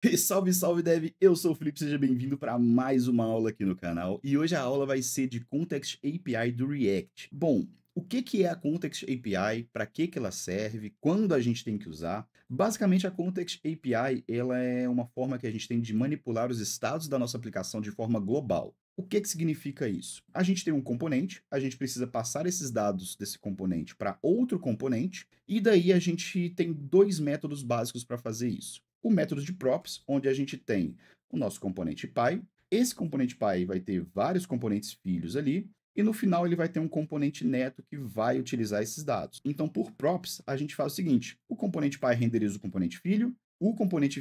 E salve, salve Dev! Eu sou o Felipe, seja bem-vindo para mais uma aula aqui no canal. E hoje a aula vai ser de Context API do React. Bom, o que que é a Context API? Para que ela serve? Quando a gente tem que usar? Basicamente, a Context API ela é uma forma que a gente tem de manipular os estados da nossa aplicação de forma global. O que que significa isso? A gente tem um componente, a gente precisa passar esses dados desse componente para outro componente, e daí a gente tem dois métodos básicos para fazer isso. O método de props, onde a gente tem o nosso componente pai. Esse componente pai vai ter vários componentes filhos ali, e no final ele vai ter um componente neto que vai utilizar esses dados. Então, por props, a gente faz o seguinte: o componente pai renderiza o componente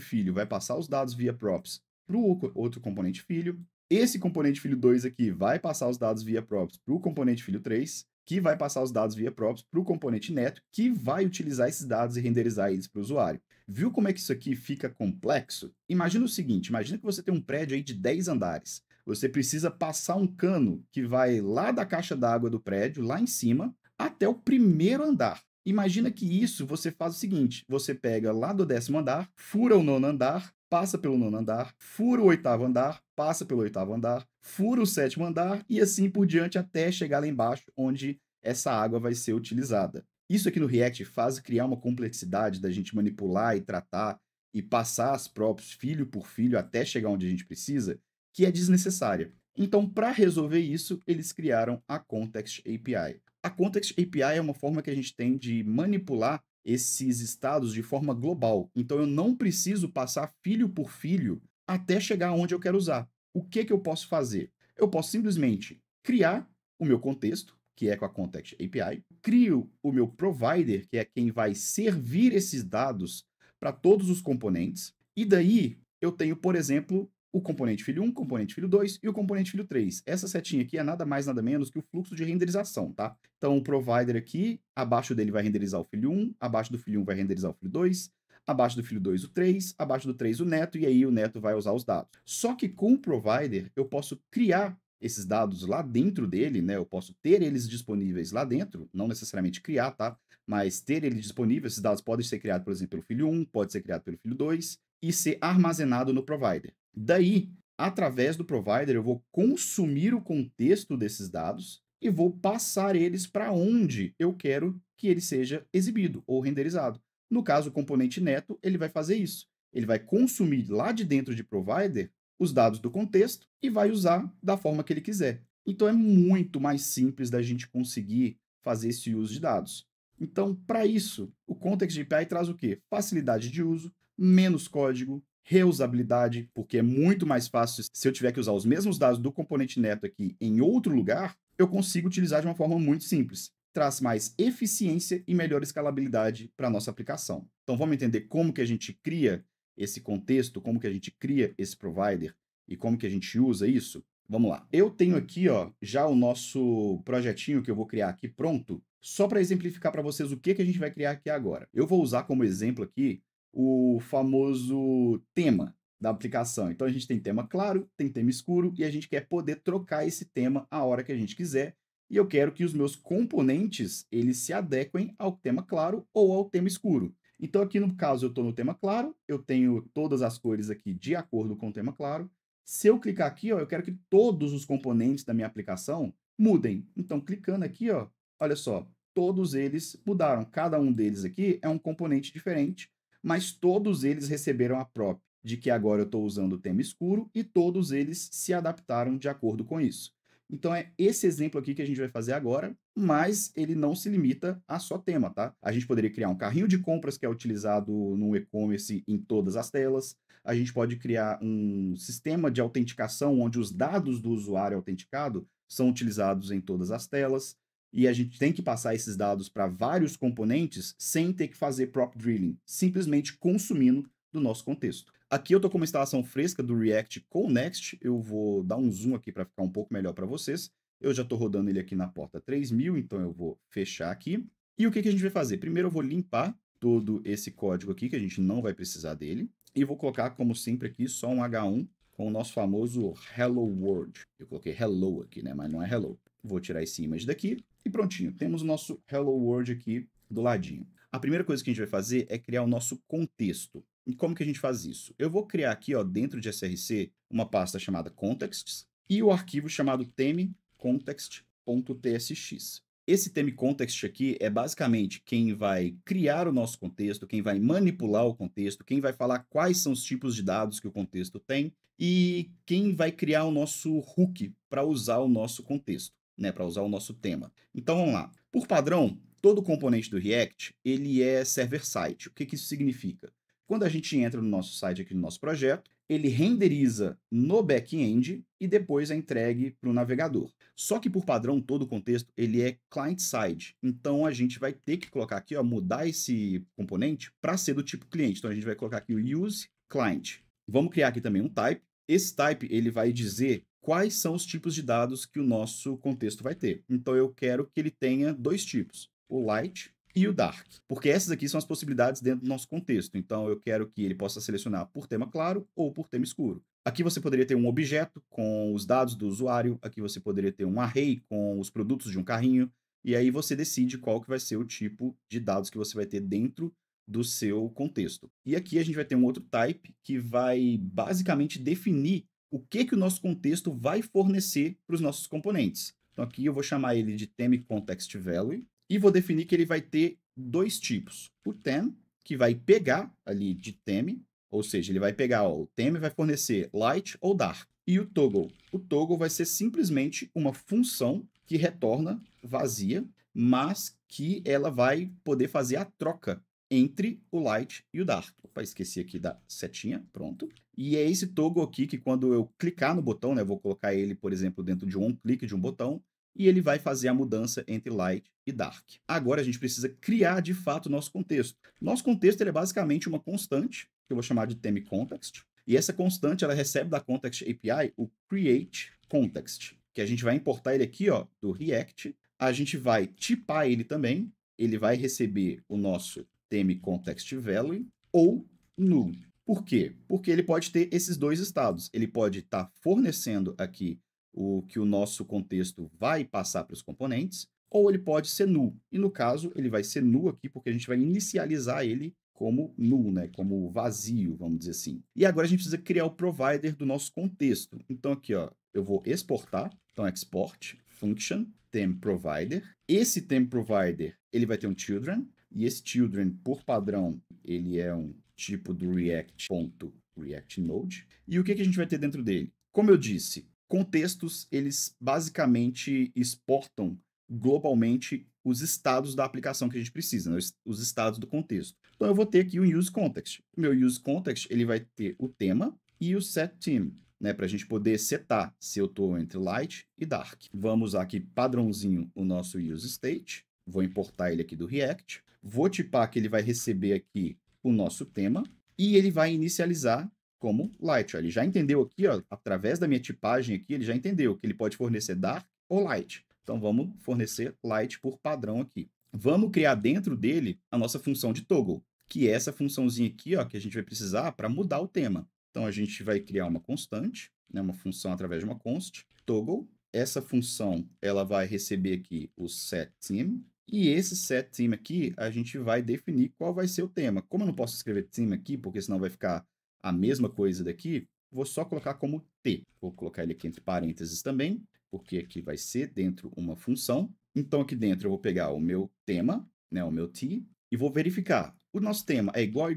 filho vai passar os dados via props para o outro componente filho, esse componente filho 2 aqui vai passar os dados via props para o componente filho 3, que vai passar os dados via props para o componente neto, que vai utilizar esses dados e renderizar eles para o usuário. Viu como é que isso aqui fica complexo? Imagina o seguinte, imagina que você tem um prédio aí de 10 andares. Você precisa passar um cano que vai lá da caixa d'água do prédio, lá em cima, até o primeiro andar. Imagina que isso você faz o seguinte, você pega lá do 10º andar, fura o 9º andar, passa pelo 9º andar, fura o 8º andar, passa pelo 8º andar, fura o 7º andar e assim por diante até chegar lá embaixo, onde essa água vai ser utilizada. Isso aqui no React faz criar uma complexidade da gente manipular e tratar e passar as props filho por filho até chegar onde a gente precisa, que é desnecessária. Então, para resolver isso, eles criaram a Context API. A Context API é uma forma que a gente tem de manipular esses estados de forma global. Então, eu não preciso passar filho por filho até chegar onde eu quero usar. O que que eu posso fazer? Eu posso simplesmente criar o meu contexto, que é com a Context API, crio o meu provider, que é quem vai servir esses dados para todos os componentes, e daí eu tenho, por exemplo, o componente filho 1, componente filho 2 e o componente filho 3. Essa setinha aqui é nada mais nada menos que o fluxo de renderização, tá? Então o provider aqui, abaixo dele vai renderizar o filho 1, abaixo do filho 1 vai renderizar o filho 2, abaixo do filho 2 o 3, abaixo do 3 o neto, e aí o neto vai usar os dados. Só que com o provider eu posso criar esses dados lá dentro dele, né? Eu posso ter eles disponíveis lá dentro, não necessariamente criar, tá? Mas ter ele disponível, esses dados podem ser criados, por exemplo, pelo filho 1, pode ser criado pelo filho 2 e ser armazenado no provider. Daí, através do provider, eu vou consumir o contexto desses dados e vou passar eles para onde eu quero que ele seja exibido ou renderizado. No caso, o componente neto, ele vai fazer isso. Ele vai consumir lá de dentro de provider os dados do contexto e vai usar da forma que ele quiser. Então é muito mais simples da gente conseguir fazer esse uso de dados. Então, para isso, o Context API traz o quê? Facilidade de uso, menos código, reusabilidade, porque é muito mais fácil se eu tiver que usar os mesmos dados do componente neto aqui em outro lugar, eu consigo utilizar de uma forma muito simples. Traz mais eficiência e melhor escalabilidade para a nossa aplicação. Então vamos entender como que a gente cria esse contexto, como que a gente cria esse provider e como que a gente usa isso? Vamos lá. Eu tenho aqui, ó, já o nosso projetinho que eu vou criar aqui pronto, só para exemplificar para vocês o que que a gente vai criar aqui agora. Eu vou usar como exemplo aqui o famoso tema da aplicação. Então a gente tem tema claro, tem tema escuro e a gente quer poder trocar esse tema a hora que a gente quiser. E eu quero que os meus componentes eles se adequem ao tema claro ou ao tema escuro. Então aqui no caso eu estou no tema claro, eu tenho todas as cores aqui de acordo com o tema claro. Se eu clicar aqui, ó, eu quero que todos os componentes da minha aplicação mudem. Então clicando aqui, ó, olha só, todos eles mudaram. Cada um deles aqui é um componente diferente, mas todos eles receberam a prop de que agora eu estou usando o tema escuro e todos eles se adaptaram de acordo com isso. Então é esse exemplo aqui que a gente vai fazer agora, mas ele não se limita a só tema, tá? A gente poderia criar um carrinho de compras que é utilizado no e-commerce em todas as telas. A gente pode criar um sistema de autenticação onde os dados do usuário autenticado são utilizados em todas as telas. E a gente tem que passar esses dados para vários componentes sem ter que fazer prop drilling, simplesmente consumindo do nosso contexto. Aqui eu estou com uma instalação fresca do React com Next, eu vou dar um zoom aqui para ficar um pouco melhor para vocês. Eu já estou rodando ele aqui na porta 3000, então eu vou fechar aqui. E o que que a gente vai fazer? Primeiro eu vou limpar todo esse código aqui, que a gente não vai precisar dele, e vou colocar, como sempre aqui, só um H1 com o nosso famoso Hello World. Eu coloquei Hello aqui, né? Mas não é Hello. Vou tirar esse image daqui e prontinho. Temos o nosso Hello World aqui do ladinho. A primeira coisa que a gente vai fazer é criar o nosso contexto. E como que a gente faz isso? Eu vou criar aqui, ó, dentro de src, uma pasta chamada contexts e o arquivo chamado theme.context.tsx. Esse theme context aqui é basicamente quem vai criar o nosso contexto, quem vai manipular o contexto, quem vai falar quais são os tipos de dados que o contexto tem e quem vai criar o nosso hook para usar o nosso contexto, né, para usar o nosso tema. Então vamos lá. Por padrão, todo componente do React, ele é server-side. O que isso significa? Quando a gente entra no nosso site aqui no nosso projeto, ele renderiza no back-end e depois é entregue para o navegador. Só que por padrão, todo o contexto, ele é client-side. Então a gente vai ter que colocar aqui, ó, mudar esse componente para ser do tipo cliente. Então a gente vai colocar aqui o use client. Vamos criar aqui também um type. Esse type, ele vai dizer quais são os tipos de dados que o nosso contexto vai ter. Então eu quero que ele tenha dois tipos, o light e o dark, porque essas aqui são as possibilidades dentro do nosso contexto. Então eu quero que ele possa selecionar por tema claro ou por tema escuro. Aqui você poderia ter um objeto com os dados do usuário, aqui você poderia ter um array com os produtos de um carrinho, e aí você decide qual que vai ser o tipo de dados que você vai ter dentro do seu contexto. E aqui a gente vai ter um outro type que vai basicamente definir o que o nosso contexto vai fornecer para os nossos componentes. Então aqui eu vou chamar ele de theme context value e vou definir que ele vai ter dois tipos. O theme, que vai pegar ali de theme, ou seja, ele vai pegar, ó, o theme vai fornecer light ou dark. E o toggle. O toggle vai ser simplesmente uma função que retorna vazia, mas que ela vai poder fazer a troca entre o light e o dark. Opa, esqueci aqui da setinha, pronto. E é esse toggle aqui que quando eu clicar no botão, né, eu vou colocar ele, por exemplo, dentro de um clique de um botão, e ele vai fazer a mudança entre light e dark. Agora a gente precisa criar de fato o nosso contexto. Nosso contexto ele é basicamente uma constante, que eu vou chamar de theme context, e essa constante ela recebe da Context API o create context, que a gente vai importar ele aqui, ó, do React. A gente vai tipar ele também, ele vai receber o nosso theme context value ou null. Por quê? Porque ele pode ter esses dois estados. Ele pode estar fornecendo aqui o que o nosso contexto vai passar para os componentes, ou ele pode ser null. E no caso, ele vai ser null aqui porque a gente vai inicializar ele como null, né? Como vazio, vamos dizer assim. E agora a gente precisa criar o provider do nosso contexto. Então aqui, ó, eu vou exportar. Então export function theme provider. Esse theme provider, ele vai ter um children, e esse children, por padrão, ele é um tipo do React.ReactNode. E o que a gente vai ter dentro dele? Como eu disse, contextos, eles basicamente exportam globalmente os estados da aplicação que a gente precisa, né? Os estados do contexto. Então eu vou ter aqui o use context. O meu use context, ele vai ter o tema e o set theme, né, para a gente poder setar se eu estou entre light e dark. Vamos usar aqui padrãozinho o nosso use state. Vou importar ele aqui do React. Vou tipar que ele vai receber aqui o nosso tema e ele vai inicializar como light. Ó, ele já entendeu aqui, ó, através da minha tipagem aqui, ele já entendeu que ele pode fornecer dark ou light. Então vamos fornecer light por padrão aqui. Vamos criar dentro dele a nossa função de toggle, que é essa funçãozinha aqui, ó, que a gente vai precisar para mudar o tema. Então a gente vai criar uma constante, né, uma função através de uma const, toggle. Essa função ela vai receber aqui o setTheme, e esse setTheme aqui a gente vai definir qual vai ser o tema. Como eu não posso escrever theme aqui, porque senão vai ficar a mesma coisa daqui, vou só colocar como T. Vou colocar ele aqui entre parênteses também, porque aqui vai ser dentro uma função. Então aqui dentro eu vou pegar o meu tema, né, o meu T, e vou verificar. O nosso tema é igual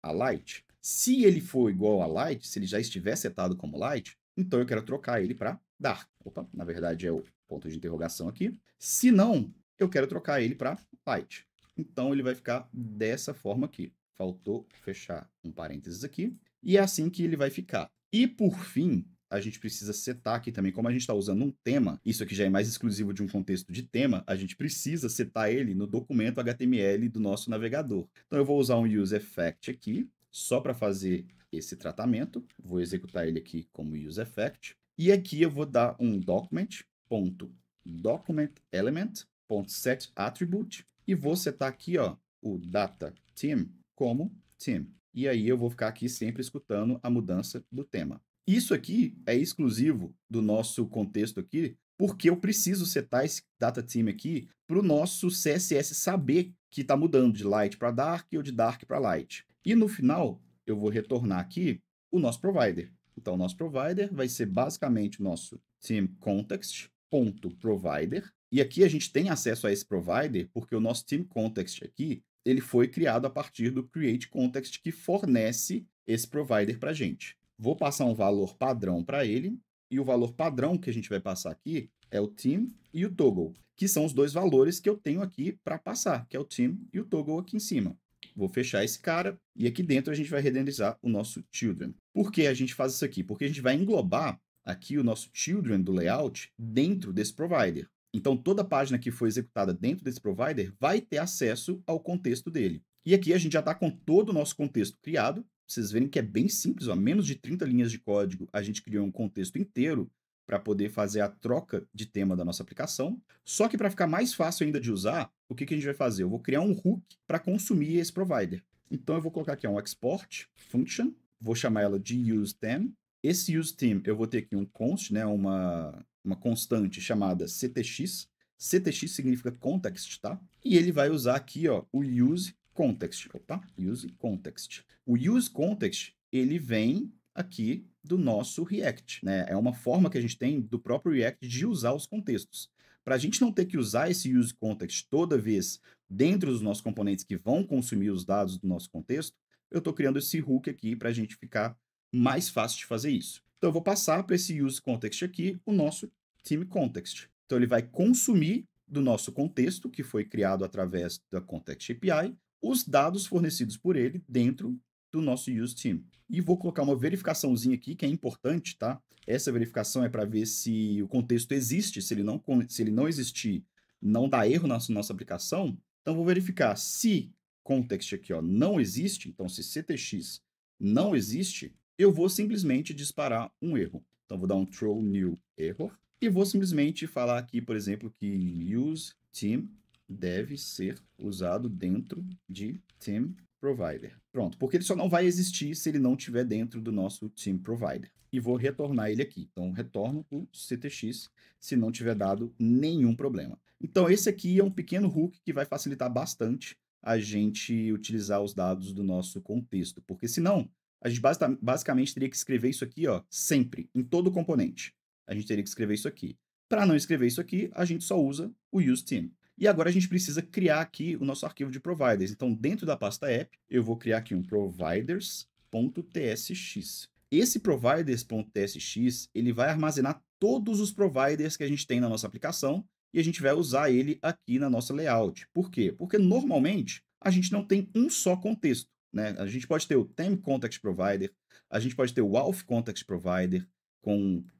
a light. Se ele for igual a light, se ele já estiver setado como light, então eu quero trocar ele para dark. Opa, na verdade é o ponto de interrogação aqui. Se não, eu quero trocar ele para light. Então ele vai ficar dessa forma aqui. Faltou fechar um parênteses aqui. E é assim que ele vai ficar. E por fim, a gente precisa setar aqui também, como a gente está usando um tema, isso aqui já é mais exclusivo de um contexto de tema, a gente precisa setar ele no documento HTML do nosso navegador. Então eu vou usar um useEffect aqui, só para fazer esse tratamento. Vou executar ele aqui como useEffect. E aqui eu vou dar um document.documentElement.setAttribute e vou setar aqui, ó, o dataTheme como theme. E aí eu vou ficar aqui sempre escutando a mudança do tema. Isso aqui é exclusivo do nosso contexto aqui, porque eu preciso setar esse dataTheme aqui para o nosso CSS saber que está mudando de light para dark ou de dark para light. E no final, eu vou retornar aqui o nosso provider. Então, o nosso provider vai ser basicamente o nosso teamContext.provider. E aqui a gente tem acesso a esse provider porque o nosso teamContext aqui, ele foi criado a partir do createContext que fornece esse provider para a gente. Vou passar um valor padrão para ele, e o valor padrão que a gente vai passar aqui é o team e o toggle, que são os dois valores que eu tenho aqui para passar, que é o team e o toggle aqui em cima. Vou fechar esse cara e aqui dentro a gente vai renderizar o nosso children. Por que a gente faz isso aqui? Porque a gente vai englobar aqui o nosso children do layout dentro desse provider. Então, toda página que foi executada dentro desse provider vai ter acesso ao contexto dele. E aqui a gente já está com todo o nosso contexto criado. Vocês verem que é bem simples, ó, menos de 30 linhas de código, a gente criou um contexto inteiro para poder fazer a troca de tema da nossa aplicação. Só que para ficar mais fácil ainda de usar, o que a gente vai fazer? Eu vou criar um hook para consumir esse provider. Então, eu vou colocar aqui um export function, vou chamar ela de useTheme. Esse useTheme, eu vou ter aqui um const, né, uma constante chamada ctx. ctx significa context, tá? E ele vai usar aqui, ó, o useContext. Opa, useContext. O useContext, ele vem aqui do nosso React, né? É uma forma que a gente tem do próprio React de usar os contextos. Para a gente não ter que usar esse useContext toda vez dentro dos nossos componentes que vão consumir os dados do nosso contexto, eu estou criando esse hook aqui para a gente ficar mais fácil de fazer isso. Então, eu vou passar para esse useContext aqui o nosso teamContext. Então, ele vai consumir do nosso contexto, que foi criado através da Context API, os dados fornecidos por ele dentro do nosso useTheme. E vou colocar uma verificaçãozinha aqui, que é importante, tá? Essa verificação é para ver se o contexto existe. Se ele não existir, não dá erro na nossa aplicação. Então, vou verificar se context aqui, ó, não existe. Então, se ctx não existe, eu vou simplesmente disparar um erro. Então, vou dar um throw new error e vou simplesmente falar aqui, por exemplo, que useTheme deve ser usado dentro de theme provider. Pronto, porque ele só não vai existir se ele não estiver dentro do nosso theme provider. E vou retornar ele aqui. Então, retorno o ctx se não tiver dado nenhum problema. Então, esse aqui é um pequeno hook que vai facilitar bastante a gente utilizar os dados do nosso contexto, porque senão a gente basicamente teria que escrever isso aqui, ó, sempre, em todo componente. A gente teria que escrever isso aqui. Para não escrever isso aqui, a gente só usa o useTheme. E agora a gente precisa criar aqui o nosso arquivo de providers. Então, dentro da pasta app, eu vou criar aqui um providers.tsx. Esse providers.tsx, ele vai armazenar todos os providers que a gente tem na nossa aplicação e a gente vai usar ele aqui na nossa layout. Por quê? Porque normalmente a gente não tem um só contexto, né? A gente pode ter o Theme Context Provider, a gente pode ter o Auth Context Provider,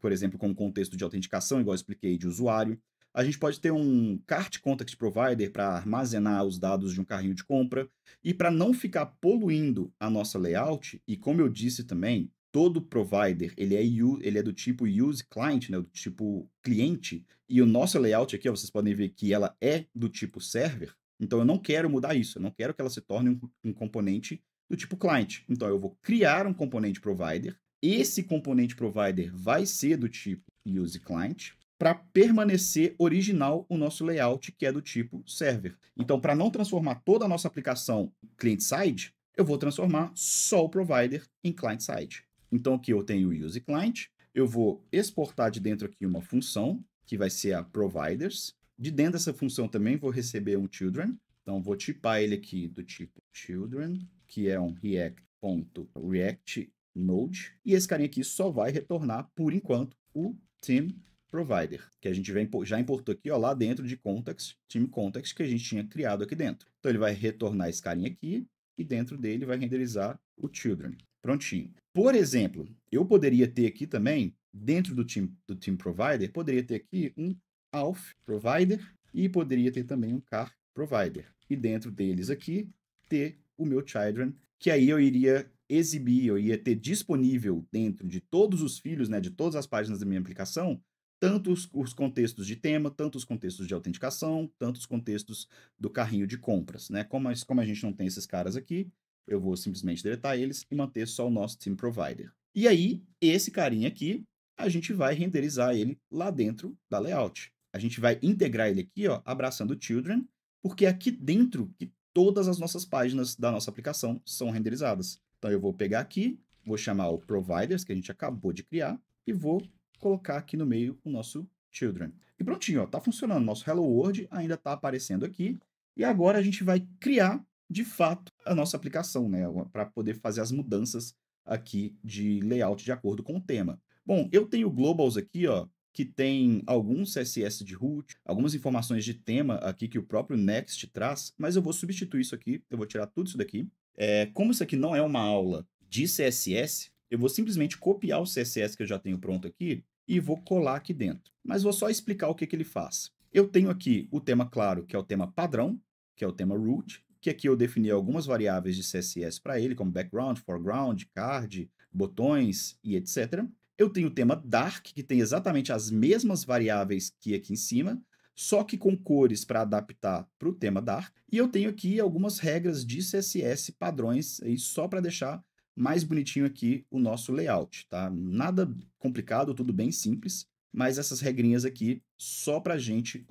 por exemplo, com contexto de autenticação, igual eu expliquei, de usuário. A gente pode ter um Cart Context Provider para armazenar os dados de um carrinho de compra. E para não ficar poluindo a nossa layout, e como eu disse também, todo provider ele é do tipo use client, né, do tipo cliente, e o nosso layout aqui, ó, vocês podem ver que ela é do tipo server. Então eu não quero mudar isso, eu não quero que ela se torne um componente do tipo client. Então eu vou criar um componente provider. Esse componente provider vai ser do tipo use client, para permanecer original o nosso layout, que é do tipo server. Então, para não transformar toda a nossa aplicação client-side, eu vou transformar só o provider em client-side. Então, aqui eu tenho o useClient, eu vou exportar de dentro aqui uma função, que vai ser a providers. De dentro dessa função também vou receber um children. Então, vou tipar ele aqui do tipo children, que é um react.react_node. E esse carinha aqui só vai retornar, por enquanto, o theme provider, que a gente já importou aqui, ó, lá dentro de context, team context, que a gente tinha criado aqui dentro. Então, ele vai retornar esse carinha aqui e dentro dele vai renderizar o children. Prontinho. Por exemplo, eu poderia ter aqui também, dentro do team provider, poderia ter aqui um auth provider e poderia ter também um car provider. E dentro deles aqui, ter o meu children, que aí eu iria exibir, eu ia ter disponível dentro de todos os filhos, né, de todas as páginas da minha aplicação, tanto os contextos de tema, tanto os contextos de autenticação, tanto os contextos do carrinho de compras, né? Como a gente não tem esses caras aqui, eu vou simplesmente deletar eles e manter só o nosso Team Provider. E aí, esse carinha aqui, a gente vai renderizar ele lá dentro da layout. A gente vai integrar ele aqui, ó, abraçando o Children, porque é aqui dentro que todas as nossas páginas da nossa aplicação são renderizadas. Então, eu vou pegar aqui, vou chamar o providers, que a gente acabou de criar, e vou colocar aqui no meio o nosso children. E prontinho, ó, tá funcionando. Nosso Hello World ainda está aparecendo aqui. E agora a gente vai criar, de fato, a nossa aplicação, né? Para poder fazer as mudanças aqui de layout de acordo com o tema. Bom, eu tenho globals aqui, ó, que tem alguns CSS de root, algumas informações de tema aqui que o próprio Next traz, mas eu vou substituir isso aqui, eu vou tirar tudo isso daqui. Como isso aqui não é uma aula de CSS, eu vou simplesmente copiar o CSS que eu já tenho pronto aqui e vou colar aqui dentro. Mas vou só explicar o que ele faz. Eu tenho aqui o tema claro, que é o tema padrão, que é o tema root, que aqui eu defini algumas variáveis de CSS para ele, como background, foreground, card, botões e etc. Eu tenho o tema dark, que tem exatamente as mesmas variáveis que aqui em cima, só que com cores para adaptar para o tema dark. E eu tenho aqui algumas regras de CSS padrões, aí só para deixar mais bonitinho aqui o nosso layout, tá? Nada complicado, tudo bem simples, mas essas regrinhas aqui só para gente,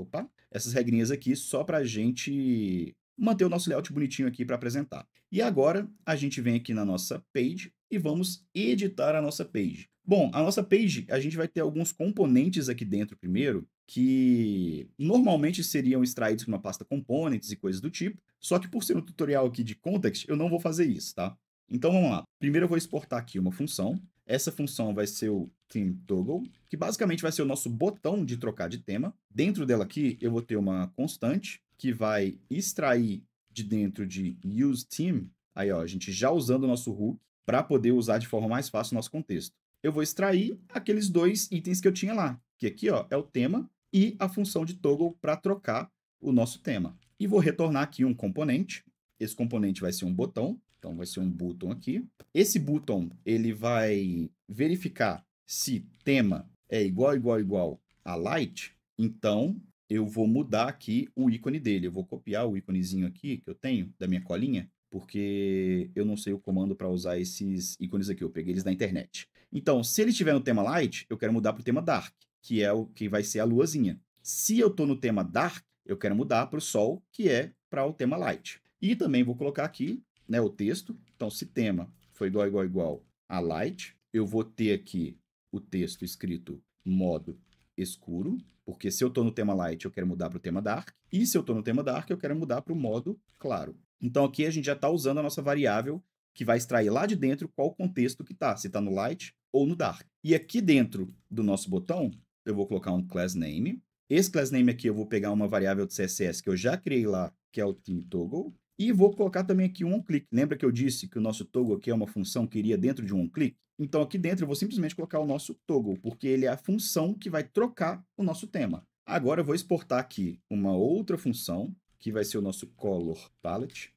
essas regrinhas aqui só para gente manter o nosso layout bonitinho aqui para apresentar. E agora a gente vem aqui na nossa page e vamos editar a nossa page. Bom, a nossa page, a gente vai ter alguns componentes aqui dentro primeiro, que normalmente seriam extraídos de uma pasta components e coisas do tipo, só que por ser um tutorial aqui de context, eu não vou fazer isso, tá? Então vamos lá. Primeiro eu vou exportar aqui uma função. Essa função vai ser o theme toggle, que basicamente vai ser o nosso botão de trocar de tema. Dentro dela aqui eu vou ter uma constante que vai extrair de dentro de useTheme, aí ó, a gente já usando o nosso hook para poder usar de forma mais fácil o nosso contexto. Eu vou extrair aqueles dois itens que eu tinha lá, que aqui ó, é o tema e a função de toggle para trocar o nosso tema. E vou retornar aqui um componente. Esse componente vai ser um botão, então vai ser um button aqui. Esse button ele vai verificar se tema é igual a light, então eu vou mudar aqui o ícone dele. Eu vou copiar o íconezinho aqui que eu tenho da minha colinha, porque eu não sei o comando para usar esses ícones aqui, eu peguei eles da internet. Então, se ele estiver no tema light, eu quero mudar para o tema dark, que é o que vai ser a luazinha. Se eu estou no tema dark, eu quero mudar para o sol, que é para o tema light. E também vou colocar aqui, né, o texto. Então, se tema for igual a light, eu vou ter aqui o texto escrito modo escuro, porque se eu estou no tema light, eu quero mudar para o tema dark, e se eu estou no tema dark, eu quero mudar para o modo claro. Então, aqui a gente já está usando a nossa variável que vai extrair lá de dentro qual contexto que está, se está no light ou no dark. E aqui dentro do nosso botão, eu vou colocar um class name. Esse class name aqui eu vou pegar uma variável de CSS que eu já criei lá, que é o theme toggle, e vou colocar também aqui um onClick. Lembra que eu disse que o nosso toggle aqui é uma função que iria dentro de um onClick? Então, aqui dentro eu vou simplesmente colocar o nosso toggle, porque ele é a função que vai trocar o nosso tema. Agora eu vou exportar aqui uma outra função, que vai ser o nosso color palette,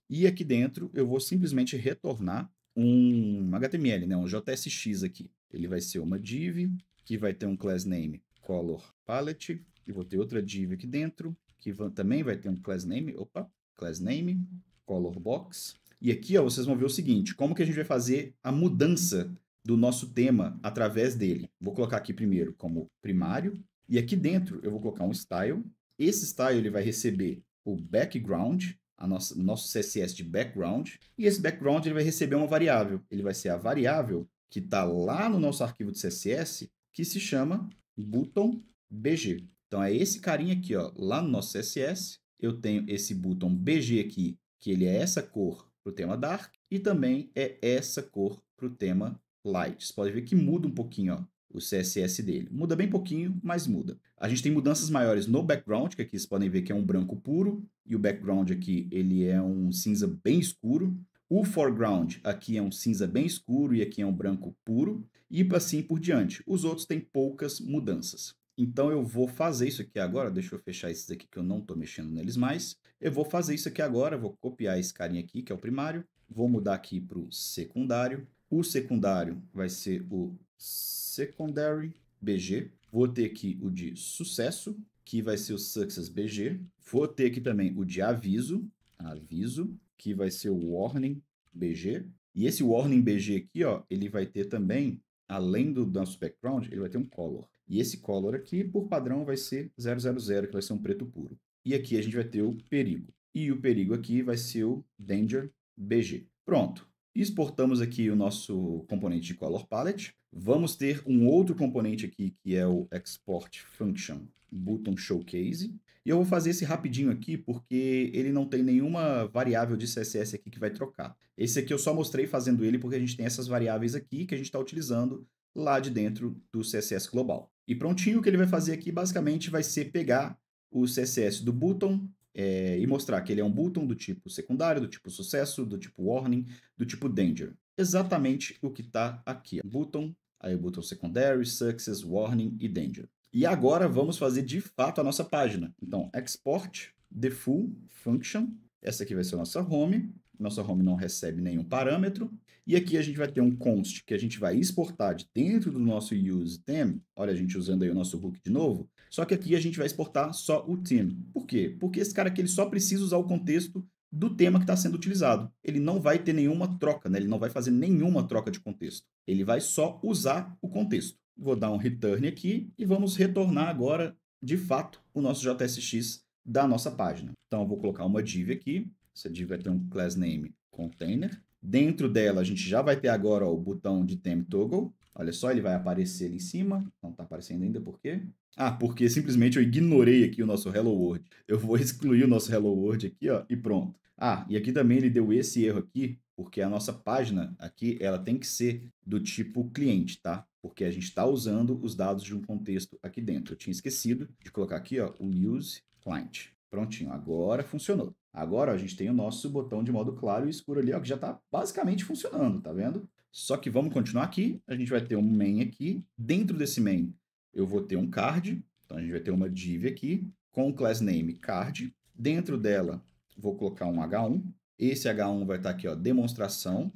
e aqui dentro eu vou simplesmente retornar um HTML, né, um JSX aqui. Ele vai ser uma div, que vai ter um class name color palette, e vou ter outra div aqui dentro, que também vai ter um class name, class name, color box. E aqui ó, vocês vão ver o seguinte, como que a gente vai fazer a mudança do nosso tema através dele. Vou colocar aqui primeiro como primário, e aqui dentro eu vou colocar um style. Esse style ele vai receber o background, nosso CSS de background, e esse background ele vai receber uma variável. Ele vai ser a variável que está lá no nosso arquivo de CSS, que se chama button.bg. Então é esse carinha aqui, ó, lá no nosso CSS, eu tenho esse button BG aqui, que ele é essa cor para o tema dark, e também é essa cor para o tema light. Você pode ver que muda um pouquinho, ó, o CSS dele. Muda bem pouquinho, mas muda. A gente tem mudanças maiores no background, que aqui vocês podem ver que é um branco puro, e o background aqui ele é um cinza bem escuro. O foreground aqui é um cinza bem escuro e aqui é um branco puro, e assim por diante. Os outros têm poucas mudanças. Então eu vou fazer isso aqui agora, deixa eu fechar esses aqui que eu não estou mexendo neles mais. Eu vou fazer isso aqui agora, vou copiar esse carinha aqui, que é o primário, vou mudar aqui para o secundário. O secundário vai ser o secondary BG. Vou ter aqui o de sucesso, que vai ser o success BG. Vou ter aqui também o de aviso, que vai ser o warning BG. E esse warning BG aqui, ó, ele vai ter também, além do nosso background, ele vai ter um color. E esse color aqui, por padrão, vai ser 000, que vai ser um preto puro. E aqui a gente vai ter o perigo. E o perigo aqui vai ser o danger BG. Pronto. Exportamos aqui o nosso componente de Color Palette. Vamos ter um outro componente aqui, que é o Export Function Button Showcase. E eu vou fazer esse rapidinho aqui, porque ele não tem nenhuma variável de CSS aqui que vai trocar. Esse aqui eu só mostrei fazendo ele porque a gente tem essas variáveis aqui que a gente está utilizando lá de dentro do CSS global. E prontinho, o que ele vai fazer aqui basicamente vai ser pegar o CSS do button e mostrar que ele é um button do tipo secundário, do tipo sucesso, do tipo warning, do tipo danger. Exatamente o que está aqui. Button, aí o button secondary, success, warning e danger. E agora vamos fazer de fato a nossa página. Então, export the full function. Essa aqui vai ser a nossa home. Nossa home não recebe nenhum parâmetro. E aqui a gente vai ter um const que a gente vai exportar de dentro do nosso use theme. Olha a gente usando aí o nosso hook de novo. Só que aqui a gente vai exportar só o theme. Por quê? Porque esse cara aqui ele só precisa usar o contexto do tema que está sendo utilizado. Ele não vai ter nenhuma troca, né? Ele não vai fazer nenhuma troca de contexto. Ele vai só usar o contexto. Vou dar um return aqui e vamos retornar agora, de fato, o nosso JSX da nossa página. Então, eu vou colocar uma div aqui. Essa div vai ter um class name container. Dentro dela, a gente já vai ter agora ó, o botão de theme toggle. Olha só, ele vai aparecer ali em cima. Não está aparecendo ainda, por quê? Ah, porque simplesmente eu ignorei aqui o nosso Hello World. Eu vou excluir o nosso Hello World aqui, ó, e pronto. Ah, e aqui também ele deu esse erro aqui, porque a nossa página aqui, ela tem que ser do tipo cliente, tá? Porque a gente está usando os dados de um contexto aqui dentro. Eu tinha esquecido de colocar aqui, ó, o use client. Prontinho, agora funcionou. Agora ó, a gente tem o nosso botão de modo claro e escuro ali, ó, que já está basicamente funcionando, tá vendo? Só que vamos continuar aqui. A gente vai ter um main aqui. Dentro desse main, eu vou ter um card. Então, a gente vai ter uma div aqui com o class name card. Dentro dela, vou colocar um H1. Esse H1 vai estar aqui, ó, demonstração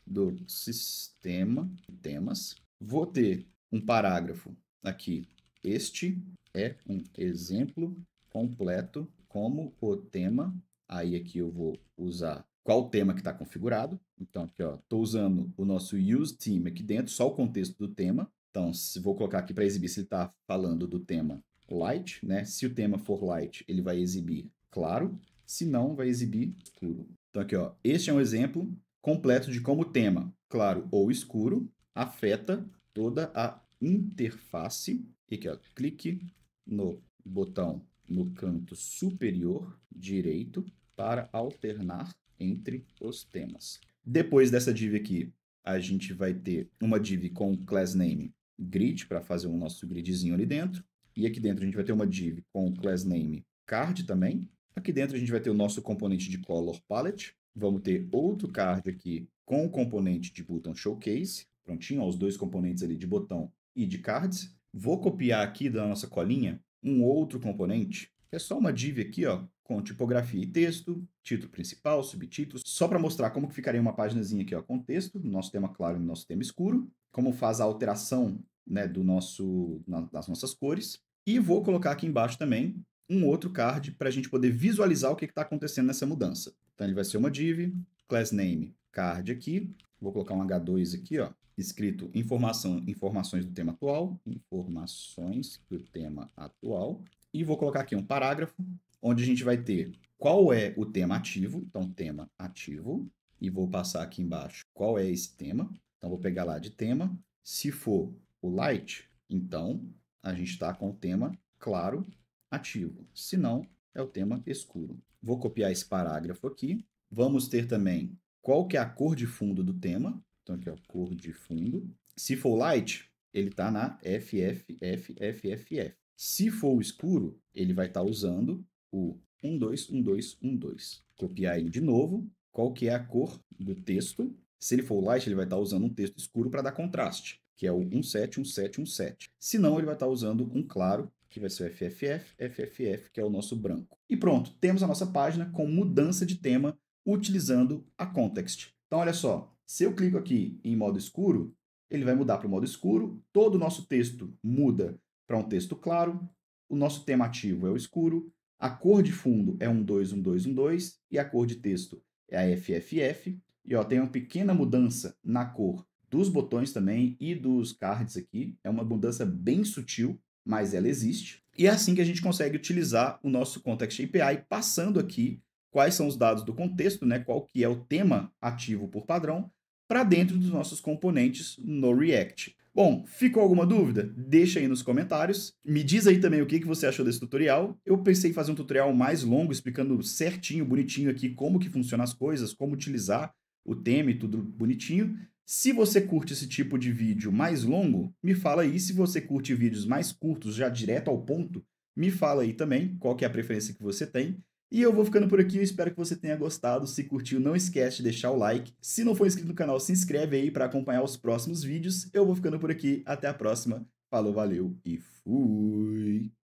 do sistema de temas. Vou ter um parágrafo aqui. Este é um exemplo completo como o tema. Aí aqui eu vou usar qual tema que está configurado. Então aqui ó, estou usando o nosso use theme aqui dentro, só o contexto do tema. Então se vou colocar aqui para exibir se ele está falando do tema light, né? Se o tema for light, ele vai exibir claro. Se não, vai exibir escuro. Então aqui ó, este é um exemplo completo de como o tema, claro ou escuro, afeta toda a interface. E aqui ó, clique no botão no canto superior direito para alternar entre os temas. Depois dessa div aqui, a gente vai ter uma div com class name grid para fazer o nosso gridzinho ali dentro. E aqui dentro a gente vai ter uma div com class name card também. Aqui dentro a gente vai ter o nosso componente de color palette. Vamos ter outro card aqui com o componente de button showcase. Prontinho, ó, os dois componentes ali de botão e de cards. Vou copiar aqui da nossa colinha um outro componente, que é só uma div aqui, ó, com tipografia e texto, título principal, subtítulos, só para mostrar como que ficaria uma paginazinha aqui, ó, com texto, no nosso tema claro e no nosso tema escuro, como faz a alteração, né, das nossas cores, e vou colocar aqui embaixo também um outro card para a gente poder visualizar o que está acontecendo nessa mudança. Então ele vai ser uma div, class name card aqui, vou colocar um H2 aqui, ó, escrito informações do tema atual, e vou colocar aqui um parágrafo, onde a gente vai ter qual é o tema ativo, então tema ativo, e vou passar aqui embaixo qual é esse tema, então vou pegar lá de tema, se for o light, então a gente está com o tema claro ativo, se não, é o tema escuro. Vou copiar esse parágrafo aqui, vamos ter também qual que é a cor de fundo do tema, então aqui, ó, cor de fundo. Se for light, ele está na FFFFF. Se for o escuro, ele vai estar usando o 121212. Copiar ele de novo. Qual que é a cor do texto? Se ele for light, ele vai estar usando um texto escuro para dar contraste, que é o 171717. Se não, ele vai estar usando um claro, que vai ser o FFF, que é o nosso branco. E pronto, temos a nossa página com mudança de tema utilizando a context. Então, olha só, se eu clico aqui em modo escuro, ele vai mudar para o modo escuro, todo o nosso texto muda para um texto claro, o nosso tema ativo é o escuro, a cor de fundo é 121212 e a cor de texto é a FFF. E ó, tem uma pequena mudança na cor dos botões também e dos cards aqui. É uma mudança bem sutil, mas ela existe. E é assim que a gente consegue utilizar o nosso Context API passando aqui quais são os dados do contexto, né, qual que é o tema ativo por padrão, para dentro dos nossos componentes no React. Bom, ficou alguma dúvida? Deixa aí nos comentários. Me diz aí também o que você achou desse tutorial. Eu pensei em fazer um tutorial mais longo, explicando certinho, bonitinho aqui como que funcionam as coisas, como utilizar o tema e tudo bonitinho. Se você curte esse tipo de vídeo mais longo, me fala aí. Se você curte vídeos mais curtos, já direto ao ponto, me fala aí também qual que é a preferência que você tem. E eu vou ficando por aqui, eu espero que você tenha gostado. Se curtiu, não esquece de deixar o like. Se não for inscrito no canal, se inscreve aí para acompanhar os próximos vídeos. Eu vou ficando por aqui, até a próxima. Falou, valeu e fui!